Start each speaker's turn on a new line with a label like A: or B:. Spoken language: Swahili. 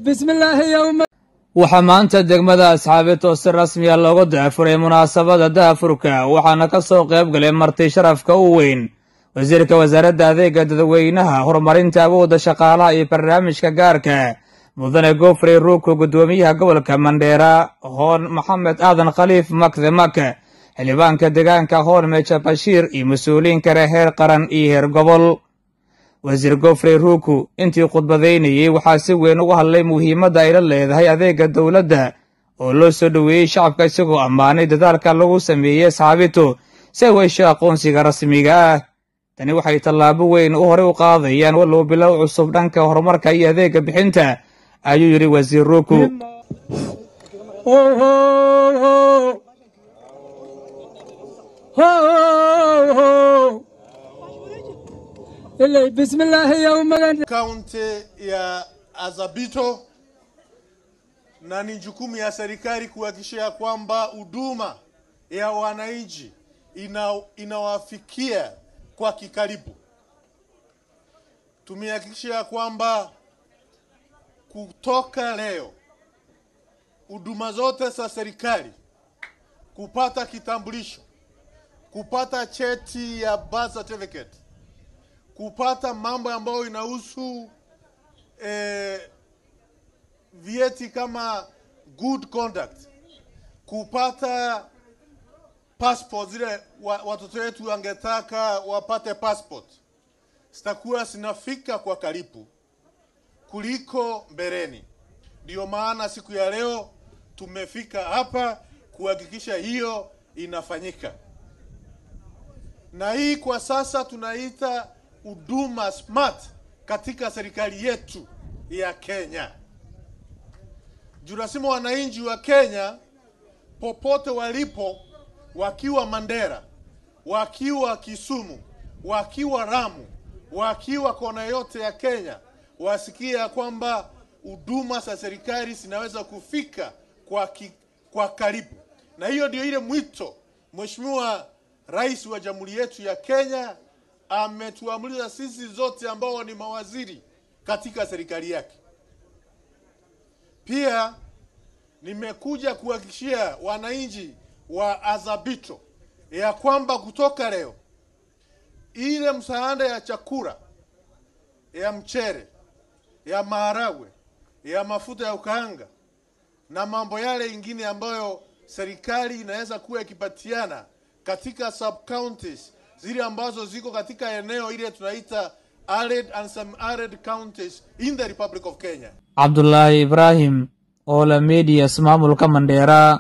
A: بسم الله يوم waxaa maanta degmada Asxaabito si rasmi ah loogu daafuray munaasabada daafurka waxaana ka soo qayb galay marti sharafka u weyn wasiirka wasaaradda adeegga dadweynaha horumarinta awoodda shaqaalaha iyo barnaamijka gaarka mudane Godfrey Ruku gudoomiyaha gobolka Mandera Hoon Maxamed Aadan Khaliif Makdamaka xildhibaanka deegaanka Hoon Meja Bashiir iyo mas'uuliyiin kale heer qaran iyo heer gobol wasiir Godfrey Ruku intii khudbadeynayay waxaa si weyn uga hadlay muhiimadda ay leedahay adeegga dawladda oo loo soo dhaweeyay shacabka isagoo ammaanay dadaalka lagu sameeyay Asxaabito si ay u hesho aqoonsiga rasmiga ah tani waxay tallaabo weyn u hore u qaadayaan wallow bilow cusub dhanka horumarka iyo adeegga bixinta ayuu yiri wasiir Ruku بسم الله يوم
B: kaunti ya Asxaabito na ni jukumu ya serikali kuhakikisha kwamba huduma ya wananchi inawafikia kwa kikaribu. Tumehakikisha kwamba kutoka leo huduma zote za serikali, kupata kitambulisho, kupata cheti ya birth certificate, kupata mambo ambayo inahusu vieti kama good conduct, kupata passport zile watoto wetu wangetaka wapate passport, zitakuwa zinafika kwa karibu kuliko mbeleni. Ndio maana siku ya leo tumefika hapa kuhakikisha hiyo inafanyika. Na hii kwa sasa tunaita huduma smart katika serikali yetu ya Kenya. Junasema wananchi wa Kenya popote walipo, wakiwa Mandera, wakiwa Kisumu, wakiwa Lamu, wakiwa kona yote ya Kenya, wasikia kwamba huduma za serikali zinaweza kufika kwa karibu. Na hiyo ndio ile mwito Mheshimiwa Rais wa Jamhuri yetu ya Kenya ametuamulia sisi zote ambao ni mawaziri katika serikali yake. Pia nimekuja kuhakikishia wananchi wa Asxaabito ya kwamba kutoka leo ile msaada ya chakula, ya mchere, ya maharagwe, ya mafuta ya ukaanga na mambo yale ingine ambayo serikali inaweza kuwa ikipatiana katika sub counties zile ambazo ziko katika eneo ile tunaita arid and some arid counties in the Republic of Kenya.
A: Abdullahi Ibrahim Ola Media Ismaamulka Mandera.